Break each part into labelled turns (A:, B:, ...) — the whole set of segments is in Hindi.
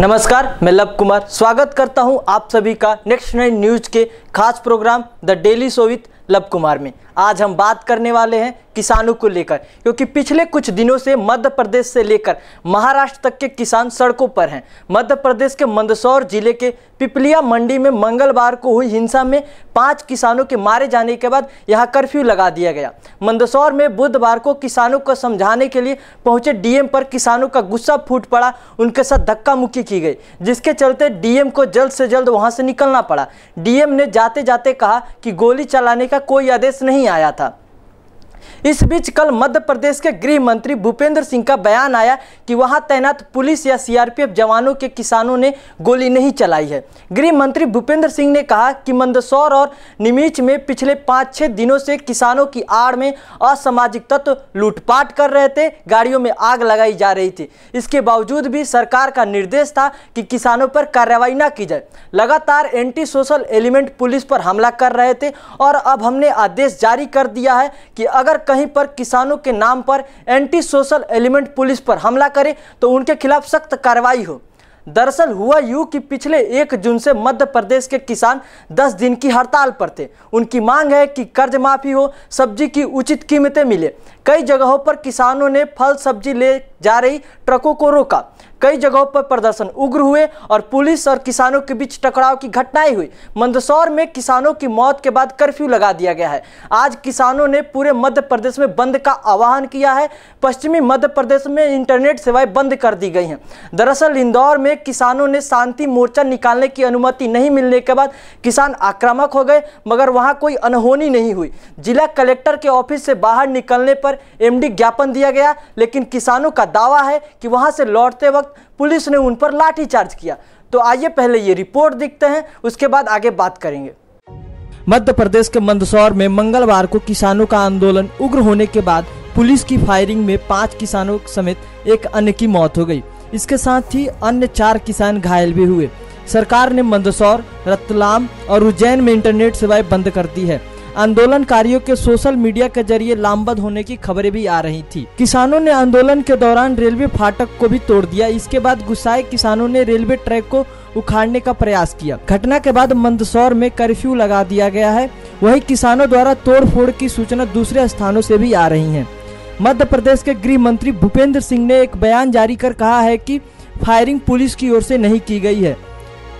A: नमस्कार, मैं लव कुमार स्वागत करता हूं आप सभी का नेक्स्ट 9 न्यूज के खास program the daily show with Luv Kumar में। आज हम बात करने वाले हैं किसानों को लेकर, क्योंकि पिछले कुछ दिनों से मध्य प्रदेश से लेकर महाराष्ट्र तक के किसान सड़कों पर हैं। मध्य प्रदेश के मंदसौर जिले के पिपलिया मंडी में मंगलवार को हुई हिंसा में 5 किसानों के मारे जाने के बाद यहां कर्फ्यू लगा दिया गया। मंदसौर में बुधवार को किसानों को समझाने के लिए पहुंचे डीएम पर किसानों का गुस्सा फूट पड़ा, उनके साथ धक्का मुक्की की गई, जिसके चलते डीएम को जल्द से जल्द वहां से निकलना पड़ा। डीएम ने जाते जाते कहा कि गोली चलाने का कोई आदेश नहीं आया था। इस बीच कल मध्य प्रदेश के गृह मंत्री भूपेंद्र सिंह का बयान आया कि वहां तैनात पुलिस या सीआरपीएफ जवानों के किसानों ने गोली नहीं चलाई है। गृह मंत्री भूपेंद्र सिंह ने कहा कि मंदसौर और निमीच में पिछले 5-6 दिनों से किसानों की आड़ में असामाजिक तत्व लूटपाट कर रहे थे, गाड़ियों में आग लगाई जा रही थी। इसके बावजूद भी सरकार का निर्देश था कि किसानों पर कार्रवाई न की जाए। लगातार एंटी सोशल एलिमेंट पुलिस पर हमला कर रहे थे और अब हमने आदेश जारी कर दिया है कि अगर कहीं पर किसानों के नाम पर एंटी सोशल एलिमेंट पुलिस पर हमला करे तो उनके खिलाफ सख्त कार्रवाई हो। दरअसल हुआ यूं कि पिछले 1 जून से मध्य प्रदेश के किसान 10 दिन की हड़ताल पर थे। उनकी मांग है कि कर्ज माफी हो, सब्जी की उचित कीमतें मिले। कई जगहों पर किसानों ने फल सब्जी ले जा रही ट्रकों को रोका। कई जगहों पर प्रदर्शन उग्र हुए और पुलिस और किसानों के बीच टकराव की घटनाएं हुई। मंदसौर में किसानों की मौत के बाद कर्फ्यू लगा दिया गया है। आज किसानों ने पूरे मध्य प्रदेश में बंद का आह्वान किया है। पश्चिमी मध्य प्रदेश में इंटरनेट सेवाएं बंद कर दी गई हैं। दरअसल इंदौर में किसानों ने शांति मोर्चा निकालने की अनुमति नहीं मिलने के बाद किसान आक्रामक हो गए, मगर वहां कोई अनहोनी नहीं हुई। जिला कलेक्टर के ऑफिस से बाहर निकलने पर एमडी ज्ञापन दिया गया, लेकिन किसानों का दावा है कि वहां से लौटते वक्त पुलिस ने उन पर लाठीचार्ज किया। तो आइए पहले ये रिपोर्ट देखते हैं, उसके बाद आगे बात करेंगे। मध्य प्रदेश के मंदसौर में मंगलवार को किसानों का आंदोलन उग्र होने के बाद पुलिस की फायरिंग में 5 किसानों समेत एक अन्य की मौत हो गई। इसके साथ ही अन्य 4 किसान घायल भी हुए। सरकार ने मंदसौर, रतलाम और उज्जैन में इंटरनेट सेवाएं बंद कर दी है। आंदोलनकारियों के सोशल मीडिया के जरिए लामबंद होने की खबरें भी आ रही थी। किसानों ने आंदोलन के दौरान रेलवे फाटक को भी तोड़ दिया। इसके बाद गुस्साए किसानों ने रेलवे ट्रैक को उखाड़ने का प्रयास किया। घटना के बाद मंदसौर में कर्फ्यू लगा दिया गया है। वहीं किसानों द्वारा तोड़फोड़ की सूचना दूसरे स्थानों से भी आ रही है। मध्य प्रदेश के गृह मंत्री भूपेंद्र सिंह ने एक बयान जारी कर कहा है कि फायरिंग पुलिस की ओर से नहीं की गई है।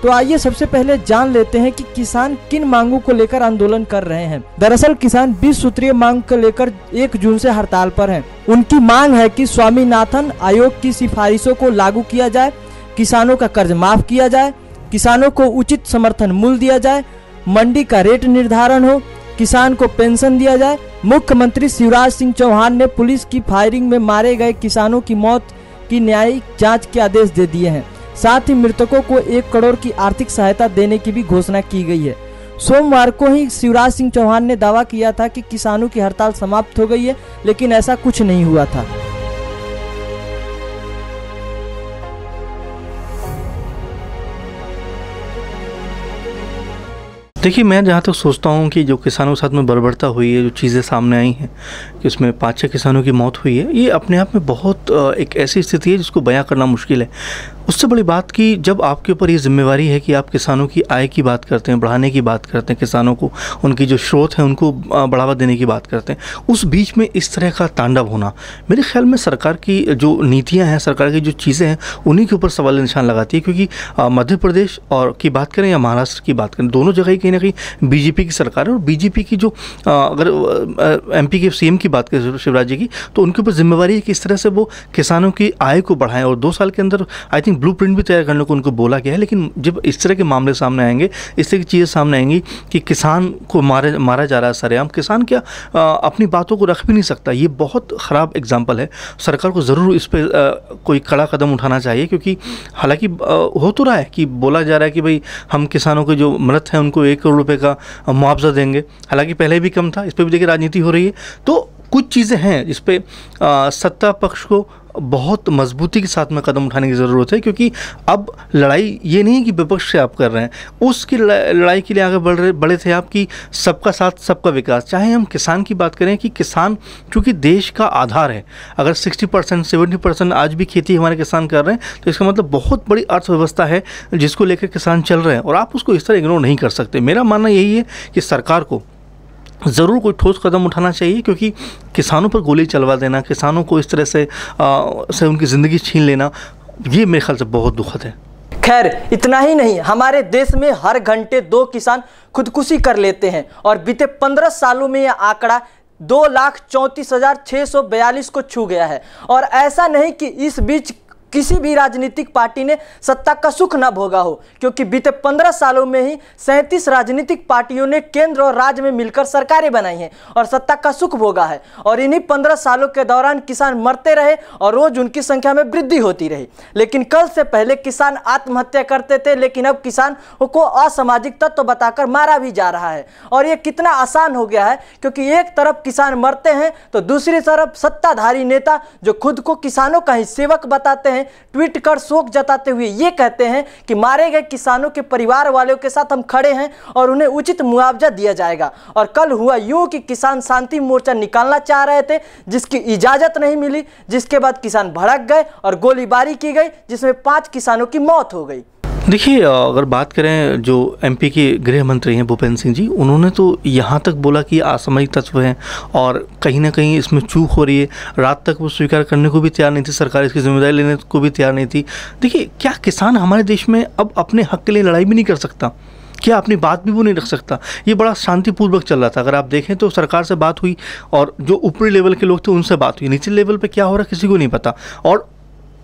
A: तो आइए सबसे पहले जान लेते हैं कि किसान किन मांगों को लेकर आंदोलन कर रहे हैं। दरअसल किसान 20 सूत्रीय मांग को लेकर 1 जून से हड़ताल पर हैं। उनकी मांग है कि स्वामीनाथन आयोग की सिफारिशों को लागू किया जाए, किसानों का कर्ज माफ किया जाए, किसानों को उचित समर्थन मूल्य दिया जाए, मंडी का रेट निर्धारण हो, किसान को पेंशन दिया जाए। मुख्यमंत्री शिवराज सिंह चौहान ने पुलिस की फायरिंग में मारे गए किसानों की मौत की न्यायिक जाँच के आदेश दे दिए हैं। साथ ही मृतकों को 1 करोड़ की आर्थिक सहायता देने की भी घोषणा की गई है। सोमवार को ही शिवराज सिंह चौहान ने दावा किया था कि किसानों की हड़ताल समाप्त हो गई है, लेकिन ऐसा कुछ नहीं हुआ था।
B: देखिए, मैं जहाँ तक सोचता हूँ कि जो किसानों के साथ में बर्बरता हुई है, जो चीज़ें सामने आई हैं कि उसमें 5-6 किसानों की मौत हुई है, ये अपने आप में बहुत एक ऐसी स्थिति है जिसको बयां करना मुश्किल है। उससे बड़ी बात कि जब आपके ऊपर ये जिम्मेवारी है कि आप किसानों की आय की बात करते हैं, बढ़ाने की बात करते हैं, किसानों को उनकी जो स्रोत है उनको बढ़ावा देने की बात करते हैं, उस बीच में इस तरह का तांडव होना मेरे ख्याल में सरकार की जो नीतियाँ हैं, सरकार की जो चीज़ें हैं, उन्हीं के ऊपर सवाल निशान लगाती है। क्योंकि मध्य प्रदेश और की बात करें या महाराष्ट्र की बात करें, दोनों जगह कहीं ना कहीं बीजेपी की सरकार है। और बीजेपी की जो अगर एमपी के सीएम की बात करें शिवराज जी की, तो उनके ऊपर जिम्मेवारी है कि इस तरह से वो किसानों की आय को बढ़ाएं। और 2 साल के अंदर आई थिंक ब्लूप्रिंट भी तैयार करने को उनको बोला गया है। लेकिन जब इस तरह के मामले सामने आएंगे, इस तरह की चीज़ें सामने आएंगी कि किसान को मारा जा रहा है सरेआम, किसान क्या अपनी बातों को रख भी नहीं सकता, ये बहुत ख़राब एग्जाम्पल है। सरकार को ज़रूर इस पर कोई कड़ा कदम उठाना चाहिए। क्योंकि हालांकि हो तो रहा है कि बोला जा रहा है कि भाई हम किसानों के जो मृत हैं उनको 1 करोड़ रुपये का मुआवजा देंगे, हालांकि पहले भी कम था। इस पर भी देखिए राजनीति हो रही है। तो कुछ चीज़ें हैं जिस पे सत्ता पक्ष को बहुत मजबूती के साथ में कदम उठाने की ज़रूरत है, क्योंकि अब लड़ाई ये नहीं कि विपक्ष से आप कर रहे हैं, उसकी लड़ाई के लिए आगे बढ़े थे आप कि सबका साथ सबका विकास। चाहे हम किसान की बात करें कि किसान चूँकि देश का आधार है, अगर 60% 70% आज भी खेती हमारे किसान कर रहे हैं तो इसका मतलब बहुत बड़ी अर्थव्यवस्था है जिसको लेकर किसान चल रहे हैं, और आप उसको इस तरह इग्नोर नहीं कर सकते। मेरा मानना यही है कि सरकार को ज़रूर कोई ठोस कदम उठाना चाहिए, क्योंकि किसानों पर गोली चलवा देना, किसानों को इस तरह से उनकी ज़िंदगी छीन लेना, ये मेरे ख्याल से बहुत दुखद है।
A: खैर इतना ही नहीं, हमारे देश में हर घंटे 2 किसान खुदकुशी कर लेते हैं और बीते 15 सालों में यह आंकड़ा 2,34,642 को छू गया है। और ऐसा नहीं कि इस बीच किसी भी राजनीतिक पार्टी ने सत्ता का सुख न भोगा हो, क्योंकि बीते 15 सालों में ही 37 राजनीतिक पार्टियों ने केंद्र और राज्य में मिलकर सरकारें बनाई हैं और सत्ता का सुख भोगा है। और इन्हीं 15 सालों के दौरान किसान मरते रहे और रोज उनकी संख्या में वृद्धि होती रही। लेकिन कल से पहले किसान आत्महत्या करते थे, लेकिन अब किसान को असामाजिक तत्व बताकर मारा भी जा रहा है। और ये कितना आसान हो गया है, क्योंकि एक तरफ किसान मरते हैं तो दूसरी तरफ सत्ताधारी नेता जो खुद को किसानों का ही सेवक बताते हैं, ट्वीट कर शोक जताते हुए ये कहते हैं कि मारे गए किसानों के परिवार वालों के साथ हम खड़े हैं और उन्हें उचित मुआवजा दिया जाएगा। और कल हुआ यूं कि किसान शांति मोर्चा निकालना चाह रहे थे, जिसकी इजाजत नहीं मिली, जिसके बाद किसान भड़क गए और गोलीबारी की गई, जिसमें 5 किसानों की मौत हो गई।
B: देखिए, अगर बात करें जो एमपी के गृह मंत्री हैं भूपेंद्र सिंह जी, उन्होंने तो यहाँ तक बोला कि असामयिक तत्व हैं और कहीं ना कहीं इसमें चूक हो रही है। रात तक वो स्वीकार करने को भी तैयार नहीं थी, सरकार इसकी जिम्मेदारी लेने को भी तैयार नहीं थी। देखिए, क्या किसान हमारे देश में अब अपने हक के लिए लड़ाई भी नहीं कर सकता? क्या अपनी बात भी वो नहीं रख सकता? ये बड़ा शांतिपूर्वक चल रहा था। अगर आप देखें तो सरकार से बात हुई और जो ऊपरी लेवल के लोग थे उनसे बात हुई, नीचे लेवल पे क्या हो रहा है किसी को नहीं पता। और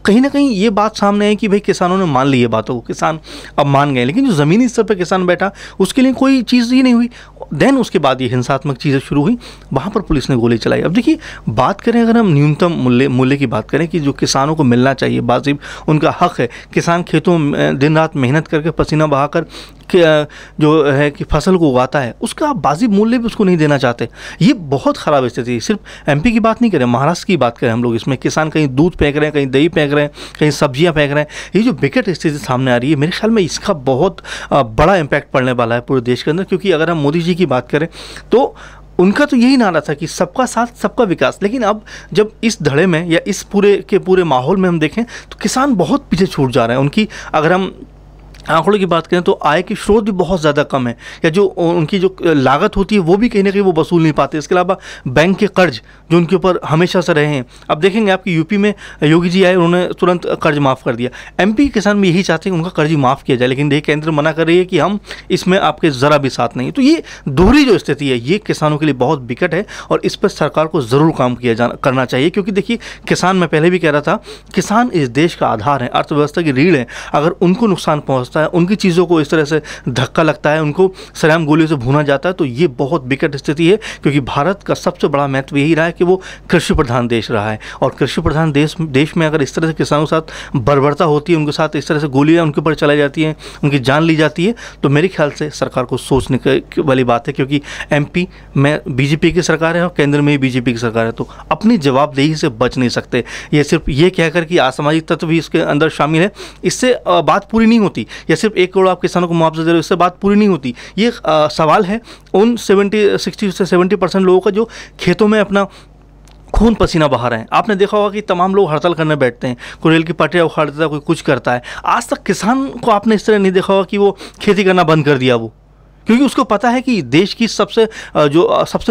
B: कहीं ना कहीं ये बात सामने है कि भाई किसानों ने मान ली ये बातों को, किसान अब मान गए, लेकिन जो ज़मीनी स्तर पर किसान बैठा उसके लिए कोई चीज़ ही नहीं हुई। देन उसके बाद ये हिंसात्मक चीज़ें शुरू हुई, वहाँ पर पुलिस ने गोली चलाई। अब देखिए, बात करें अगर हम न्यूनतम मूल्य की बात करें कि जो किसानों को मिलना चाहिए, वाजिब उनका हक है, किसान खेतों में दिन रात मेहनत करके पसीना बहाकर जो है कि फसल को उगाता है, उसका वाजिब मूल्य भी उसको नहीं देना चाहते। ये बहुत ख़राब स्थिति है। सिर्फ एमपी की बात नहीं करें, महाराष्ट्र की बात करें हम लोग, इसमें किसान कहीं दूध फेंक रहे हैं, कहीं दही फेंक रहे हैं, कहीं सब्जियां फेंक रहे हैं। ये जो विकट स्थिति सामने आ रही है, मेरे ख्याल में इसका बहुत बड़ा इम्पैक्ट पड़ने वाला है पूरे देश के अंदर। क्योंकि अगर हम मोदी जी की बात करें तो उनका तो यही नारा था कि सबका साथ सबका विकास, लेकिन अब जब इस धड़े में या इस पूरे माहौल में हम देखें तो किसान बहुत पीछे छूट जा रहे हैं। उनकी अगर हम आंकड़ों की बात करें तो आय के स्रोत भी बहुत ज़्यादा कम है, या जो उनकी जो लागत होती है वो भी कहीं ना कहीं वो वसूल नहीं पाते। इसके अलावा बैंक के कर्ज जो उनके ऊपर हमेशा से रहे हैं, अब देखेंगे आपकी यूपी में योगी जी आए, उन्होंने तुरंत कर्ज माफ़ कर दिया। एमपी किसान भी यही चाहते हैं कि उनका कर्ज ही माफ़ किया जाए, लेकिन देखिए केंद्र मना कर रही है कि हम इसमें आपके ज़रा भी साथ नहीं। तो ये दोहरी जो स्थिति है ये किसानों के लिए बहुत विकट है और इस पर सरकार को ज़रूर काम करना चाहिए। क्योंकि देखिए, किसान, मैं पहले भी कह रहा था, किसान इस देश का आधार है, अर्थव्यवस्था की रीढ़ है। अगर उनको नुकसान पहुँचता है, उनकी चीज़ों को इस तरह से धक्का लगता है, उनको सलाम गोलियों से भूना जाता है, तो ये बहुत विकट स्थिति है। क्योंकि भारत का सबसे बड़ा महत्व यही रहा है कि वो कृषि प्रधान देश रहा है, और कृषि प्रधान देश में अगर इस तरह से किसानों के साथ बर्बरता होती है, उनके साथ इस तरह से गोलियां उनके ऊपर चलाई जाती हैं, उनकी जान ली जाती है, तो मेरे ख्याल से सरकार को सोचने वाली बात है। क्योंकि एमपी में बीजेपी की सरकार है और केंद्र में बीजेपी की सरकार है, तो अपनी जवाबदेही से बच नहीं सकते। ये सिर्फ ये कहकर कि असामाजिक तत्व भी इसके अंदर शामिल है, इससे बात पूरी नहीं होती। या सिर्फ 1 करोड़ आप किसानों को मुआवजा दे रहे हो, इससे बात पूरी नहीं होती। ये सवाल है उन 60 से 70% लोगों का जो खेतों में अपना खून पसीना बहा रहे हैं। आपने देखा होगा कि तमाम लोग हड़ताल करने बैठते हैं, कोई रेल की पटरियां उखाड़ देता है, कोई कुछ करता है। आज तक किसान को आपने इस तरह नहीं देखा होगा कि वो खेती करना बंद कर दिया वो, क्योंकि उसको पता है कि देश की सबसे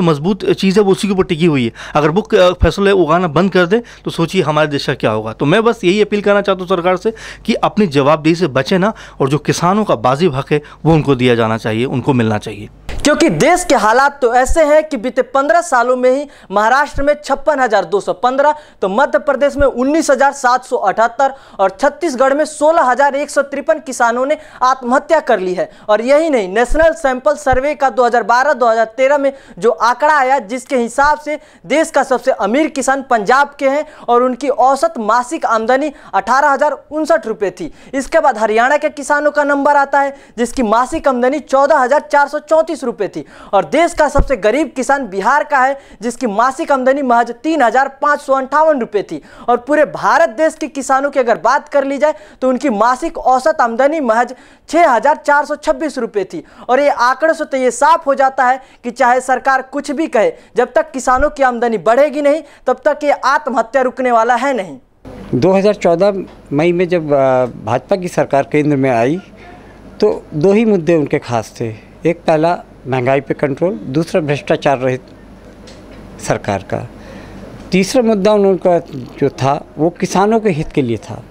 B: मजबूत चीज़ है वो उसी के ऊपर टिकी हुई है। अगर वो फसल उगाना बंद कर दे तो सोचिए हमारे देश का क्या होगा। तो मैं बस यही अपील करना चाहता हूँ सरकार से कि अपनी जवाबदेही से बचे ना, और जो किसानों का वाजिब हक है वो उनको दिया जाना चाहिए, उनको मिलना चाहिए।
A: क्योंकि देश के हालात तो ऐसे हैं कि बीते 15 सालों में ही महाराष्ट्र में 56,215, तो मध्य प्रदेश में 19,778 और छत्तीसगढ़ में 16,153 किसानों ने आत्महत्या कर ली है। और यही नहीं, नेशनल सैंपल सर्वे का 2012-2013 में जो आंकड़ा आया, जिसके हिसाब से देश का सबसे अमीर किसान पंजाब के हैं और उनकी औसत मासिक आमदनी 18,059 रुपये थी। इसके बाद हरियाणा के किसानों का नंबर आता है, जिसकी मासिक आमदनी 14,434 रुपये रुपये थी। और देश का सबसे गरीब किसान बिहार का है, जिसकी मासिक आमदनी महज 3,558 रुपये थी। और पूरे भारत देश के किसानों की अगर बात कर ली जाए तो उनकी मासिक औसत आमदनी महज 6,426 रुपये थी। और ये आंकड़ों से तो ये साफ हो जाता है कि चाहे सरकार कुछ भी कहे, जब तक किसानों की आमदनी बढ़ेगी नहीं तब तक ये आत्महत्या रुकने वाला है नहीं।
C: 2014 मई में जब भाजपा की सरकार केंद्र में आई तो दो ही मुद्दे उनके खास थे। एक पहला महंगाई पे कंट्रोल, दूसरा भ्रष्टाचार रहित सरकार का। तीसरा मुद्दा उनका जो था वो किसानों के हित के लिए था।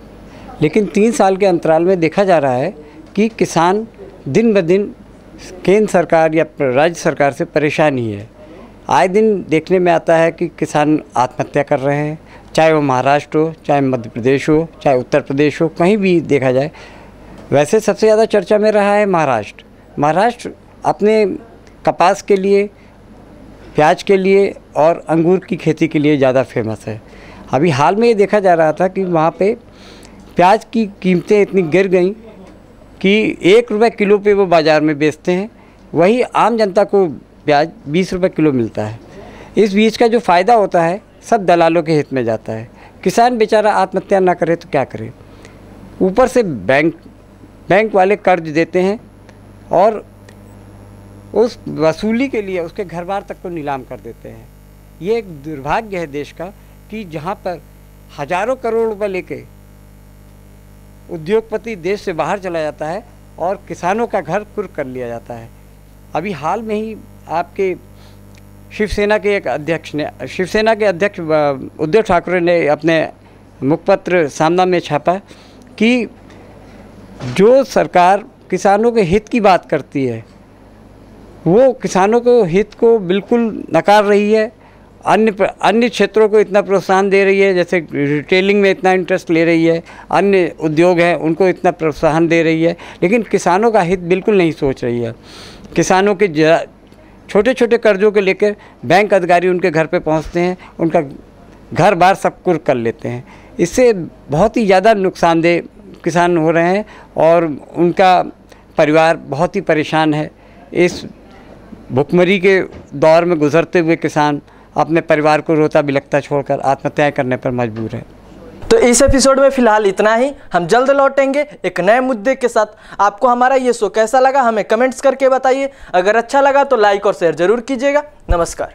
C: लेकिन 3 साल के अंतराल में देखा जा रहा है कि किसान दिन ब दिन केंद्र सरकार या राज्य सरकार से परेशान ही है। आए दिन देखने में आता है कि किसान आत्महत्या कर रहे हैं, चाहे वो महाराष्ट्र हो, चाहे मध्य प्रदेश हो, चाहे उत्तर प्रदेश हो, कहीं भी देखा जाए। वैसे सबसे ज़्यादा चर्चा में रहा है महाराष्ट्र। महाराष्ट्र अपने कपास के लिए, प्याज के लिए और अंगूर की खेती के लिए ज़्यादा फेमस है। अभी हाल में ये देखा जा रहा था कि वहाँ पे प्याज की कीमतें इतनी गिर गई कि 1 रुपये किलो पे वो बाज़ार में बेचते हैं, वही आम जनता को प्याज 20 रुपये किलो मिलता है। इस बीच का जो फ़ायदा होता है सब दलालों के हित में जाता है। किसान बेचारा आत्महत्या ना करे तो क्या करे। ऊपर से बैंक वाले कर्ज देते हैं और उस वसूली के लिए उसके घर बार तक को नीलाम कर देते हैं। ये एक दुर्भाग्य है देश का कि जहाँ पर हज़ारों करोड़ रुपए लेके उद्योगपति देश से बाहर चला जाता है और किसानों का घर कुर्क कर लिया जाता है। अभी हाल में ही आपके शिवसेना के अध्यक्ष उद्धव ठाकरे ने अपने मुखपत्र सामना में छापा कि जो सरकार किसानों के हित की बात करती है वो किसानों को हित को बिल्कुल नकार रही है। अन्य क्षेत्रों को इतना प्रोत्साहन दे रही है, जैसे रिटेलिंग में इतना इंटरेस्ट ले रही है, अन्य उद्योग हैं उनको इतना प्रोत्साहन दे रही है, लेकिन किसानों का हित बिल्कुल नहीं सोच रही है। किसानों के छोटे छोटे कर्जों के लेकर बैंक अधिकारी उनके घर पे पहुंचते हैं, उनका घर बार सब कुर्क कर लेते हैं। इससे बहुत ही ज़्यादा नुकसानदेह किसान हो रहे हैं और उनका परिवार बहुत ही परेशान है। इस भुखमरी के दौर में गुजरते हुए किसान अपने परिवार को रोता बिलखता छोड़कर आत्महत्या करने पर मजबूर है।
A: तो इस एपिसोड में फिलहाल इतना ही। हम जल्द लौटेंगे एक नए मुद्दे के साथ। आपको हमारा ये शो कैसा लगा हमें कमेंट्स करके बताइए। अगर अच्छा लगा तो लाइक और शेयर जरूर कीजिएगा। नमस्कार।